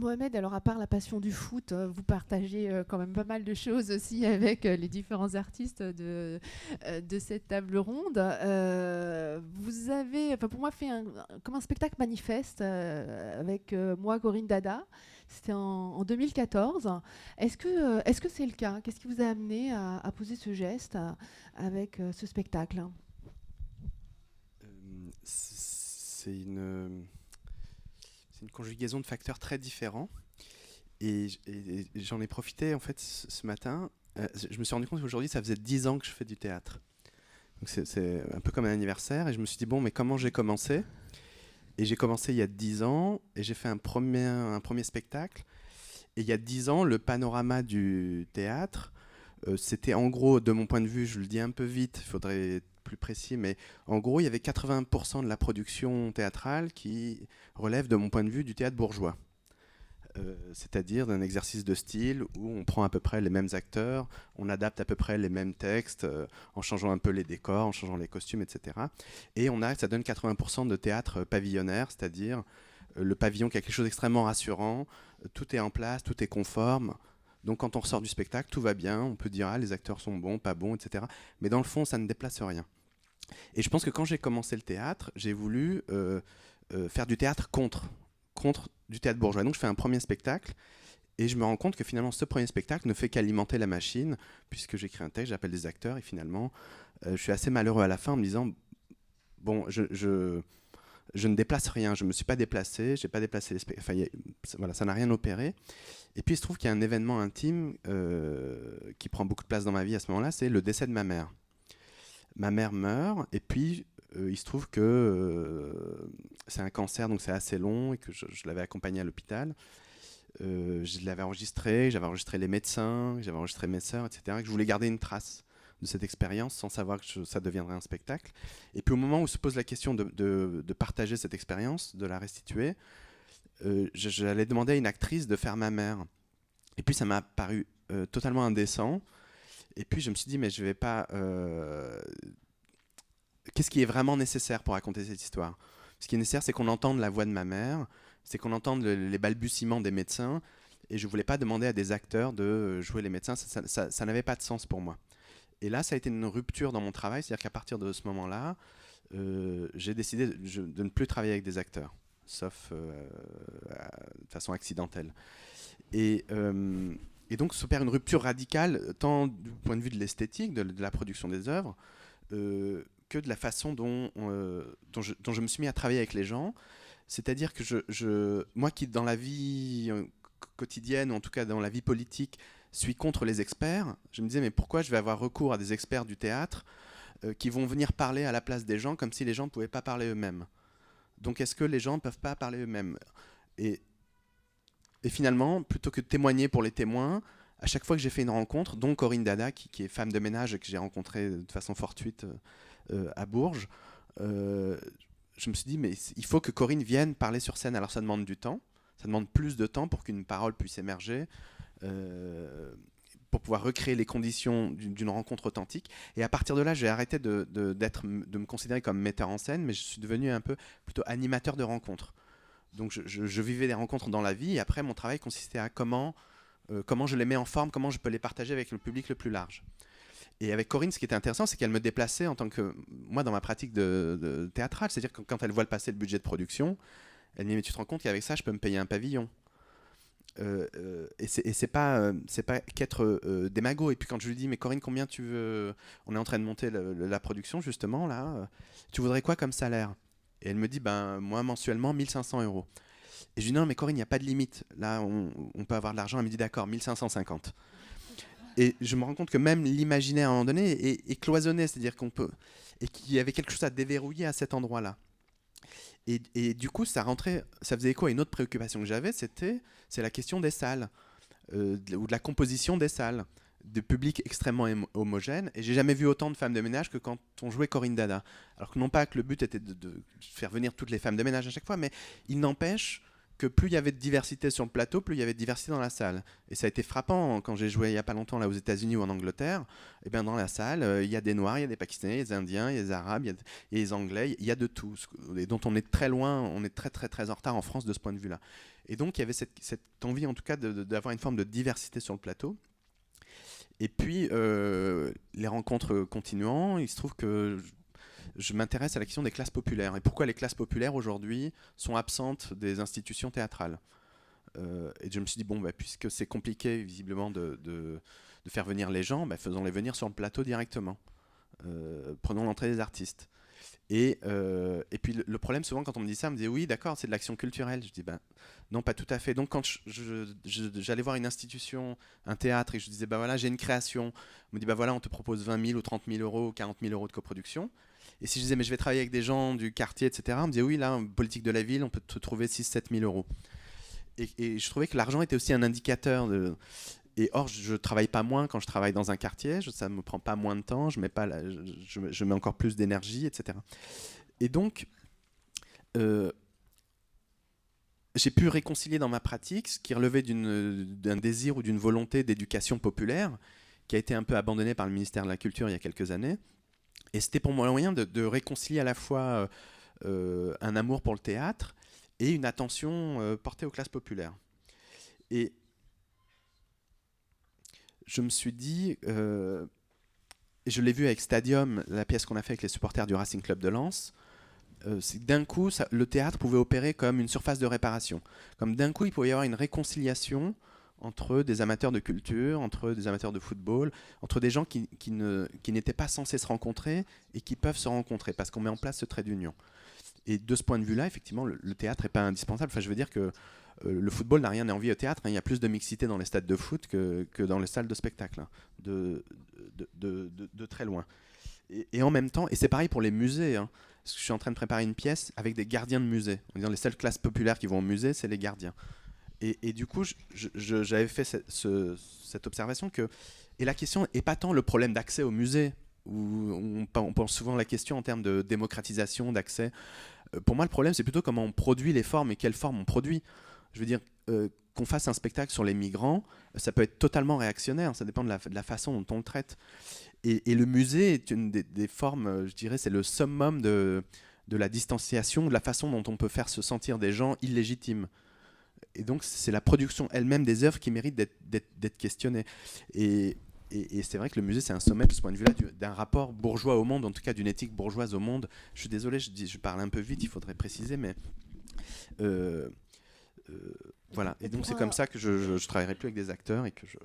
Mohamed, alors à part la passion du foot, vous partagez quand même pas mal de choses aussi avec les différents artistes de cette table ronde. Vous avez, enfin pour moi, fait comme un spectacle manifeste avec moi, Corinne Dada. C'était en 2014. Est-ce que c'est le cas? Qu'est-ce qui vous a amené à poser ce geste avec ce spectacle? C'est une conjugaison de facteurs très différents. Et j'en ai profité en fait ce matin. Je me suis rendu compte qu'aujourd'hui, ça faisait 10 ans que je fais du théâtre. Donc c'est un peu comme un anniversaire. Et je me suis dit, bon, mais comment j'ai commencé? Et j'ai commencé il y a 10 ans et j'ai fait un premier spectacle. Et il y a 10 ans, le panorama du théâtre, c'était en gros, de mon point de vue, je le dis un peu vite, il faudrait être plus précis, mais en gros, il y avait 80% de la production théâtrale qui relève, de mon point de vue, du théâtre bourgeois. C'est-à-dire d'un exercice de style où on prend à peu près les mêmes acteurs, on adapte à peu près les mêmes textes, en changeant un peu les décors, en changeant les costumes, etc. Et ça donne 80% de théâtre pavillonnaire, c'est-à-dire le pavillon qui a quelque chose d'extrêmement rassurant, tout est en place, tout est conforme. Donc quand on ressort du spectacle, tout va bien, on peut dire ah, les acteurs sont bons, pas bons, etc. Mais dans le fond, ça ne déplace rien. Et je pense que quand j'ai commencé le théâtre, j'ai voulu faire du théâtre contre du théâtre bourgeois. Donc je fais un premier spectacle et je me rends compte que finalement ce premier spectacle ne fait qu'alimenter la machine, puisque j'écris un texte, j'appelle des acteurs et finalement je suis assez malheureux à la fin en me disant bon, je ne déplace rien, je ne me suis pas déplacé, j'ai pas déplacé les spectacles, enfin, voilà, ça n'a rien opéré. Et puis il se trouve qu'il y a un événement intime qui prend beaucoup de place dans ma vie à ce moment-là, c'est le décès de ma mère. Ma mère meurt et puis il se trouve que c'est un cancer, donc c'est assez long et que je l'avais accompagnée à l'hôpital. Je l'avais enregistré, j'avais enregistré les médecins, j'avais enregistré mes sœurs, etc. Et que je voulais garder une trace de cette expérience sans savoir que ça deviendrait un spectacle. Et puis au moment où se pose la question de partager cette expérience, de la restituer, j'allais demander à une actrice de faire ma mère. Et puis ça m'a paru totalement indécent. Et puis je me suis dit, mais je vais pas. Qu'est-ce qui est vraiment nécessaire pour raconter cette histoire? Ce qui est nécessaire, c'est qu'on entende la voix de ma mère, c'est qu'on entende les balbutiements des médecins. Et je voulais pas demander à des acteurs de jouer les médecins, ça n'avait pas de sens pour moi. Et là, ça a été une rupture dans mon travail, c'est-à-dire qu'à partir de ce moment-là, j'ai décidé de ne plus travailler avec des acteurs, sauf de façon accidentelle. Et, euh, et donc s'opère une rupture radicale, tant du point de vue de l'esthétique, de la production des œuvres, que de la façon dont je me suis mis à travailler avec les gens. C'est-à-dire que moi qui, dans la vie quotidienne, ou en tout cas dans la vie politique, suis contre les experts, je me disais, mais pourquoi je vais avoir recours à des experts du théâtre qui vont venir parler à la place des gens comme si les gens ne pouvaient pas parler eux-mêmes? Donc est-ce que les gens ne peuvent pas parler eux-mêmes? et, et finalement, plutôt que de témoigner pour les témoins, à chaque fois que j'ai fait une rencontre, dont Corinne Dada, qui est femme de ménage et que j'ai rencontrée de façon fortuite à Bourges, euh, je me suis dit, mais il faut que Corinne vienne parler sur scène. Alors ça demande du temps, ça demande plus de temps pour qu'une parole puisse émerger, euh, pour pouvoir recréer les conditions d'une rencontre authentique. Et à partir de là, j'ai arrêté de me considérer comme metteur en scène, mais je suis devenu un peu plutôt animateur de rencontres. Donc je vivais des rencontres dans la vie et après mon travail consistait à comment je les mets en forme, comment je peux les partager avec le public le plus large. Et avec Corinne, ce qui était intéressant, c'est qu'elle me déplaçait en tant que moi dans ma pratique de théâtrale, c'est-à-dire que quand elle voit le passer le budget de production, elle me dit mais tu te rends compte qu'avec ça je peux me payer un pavillon. Et c'est pas qu'être démago. Et puis quand je lui dis mais Corinne combien tu veux, on est en train de monter la production justement là, tu voudrais quoi comme salaire? Et elle me dit ben moi mensuellement 1500 euros. Et je lui dis non mais Corinne il n'y a pas de limite, là on peut avoir de l'argent. Elle me dit d'accord 1550. Et je me rends compte que même l'imaginaire à un moment donné est cloisonné, c'est-à-dire qu'on peut et qu'il y avait quelque chose à déverrouiller à cet endroit-là. Et du coup, ça faisait écho à une autre préoccupation que j'avais, c'est la question des salles, ou de la composition des salles, de public extrêmement homogène. Et j'ai jamais vu autant de femmes de ménage que quand on jouait Corinne Dada. Alors que non pas que le but était de faire venir toutes les femmes de ménage à chaque fois, mais il n'empêche que plus il y avait de diversité sur le plateau, plus il y avait de diversité dans la salle. Et ça a été frappant quand j'ai joué il n'y a pas longtemps là aux États-Unis ou en Angleterre. Et bien dans la salle, il y a des Noirs, il y a des Pakistanais, il y a des Indiens, il y a des Arabes, il y a des Anglais, il y a de tout. Et dont on est très loin, on est très très très en retard en France de ce point de vue-là. Et donc il y avait cette envie en tout cas d'avoir une forme de diversité sur le plateau. Et puis les rencontres continuant, il se trouve que je m'intéresse à la question des classes populaires et pourquoi les classes populaires aujourd'hui sont absentes des institutions théâtrales. Et je me suis dit, bon, puisque c'est compliqué visiblement de faire venir les gens, faisons-les venir sur le plateau directement. Prenons l'entrée des artistes. Et puis le problème souvent quand on me dit ça, on me dit oui d'accord c'est de l'action culturelle. Je dis non pas tout à fait. Donc quand j'allais voir une institution, un théâtre et je disais voilà j'ai une création, on me dit voilà on te propose 20 000 ou 30 000 euros ou 40 000 euros de coproduction. Et si je disais mais je vais travailler avec des gens du quartier etc. On me disait oui là en politique de la ville on peut te trouver 6-7 000 euros. Et je trouvais que l'argent était aussi un indicateur de... Et or, je travaille pas moins quand je travaille dans un quartier, ça me prend pas moins de temps, je mets encore plus d'énergie, etc. Et donc, j'ai pu réconcilier dans ma pratique ce qui relevait d'un désir ou d'une volonté d'éducation populaire, qui a été un peu abandonné par le ministère de la Culture il y a quelques années. Et c'était pour moi le moyen de réconcilier à la fois un amour pour le théâtre et une attention portée aux classes populaires. Et je me suis dit, et je l'ai vu avec Stadium, la pièce qu'on a fait avec les supporters du Racing Club de Lens, d'un coup, le théâtre pouvait opérer comme une surface de réparation. Comme d'un coup, il pouvait y avoir une réconciliation entre des amateurs de culture, entre des amateurs de football, entre des gens qui n'étaient pas censés se rencontrer et qui peuvent se rencontrer, parce qu'on met en place ce trait d'union. Et de ce point de vue-là, effectivement, le théâtre n'est pas indispensable. Enfin, je veux dire que le football n'a rien à envier au théâtre. Il y a plus de mixité dans les stades de foot que dans les salles de spectacle, de très loin. Et en même temps, et c'est pareil pour les musées, parce que je suis en train de préparer une pièce avec des gardiens de musée. En disant les seules classes populaires qui vont au musée, c'est les gardiens. Et du coup, j'avais fait cette observation que... Et la question n'est pas tant le problème d'accès au musée, où on pense souvent à la question en termes de démocratisation, d'accès. Pour moi, le problème, c'est plutôt comment on produit les formes et quelles formes on produit. Je veux dire, qu'on fasse un spectacle sur les migrants, ça peut être totalement réactionnaire, ça dépend de la façon dont on le traite. Et le musée est une des formes, je dirais, c'est le summum de la distanciation, de la façon dont on peut faire se sentir des gens illégitimes. Et donc, c'est la production elle-même des œuvres qui mérite d'être questionnée. Et c'est vrai que le musée, c'est un sommet de ce point de vue-là, d'un rapport bourgeois au monde, en tout cas d'une éthique bourgeoise au monde. Je suis désolé, je parle un peu vite, il faudrait préciser, mais... voilà. Et donc, c'est comme ça que je ne travaillerai plus avec des acteurs et que je...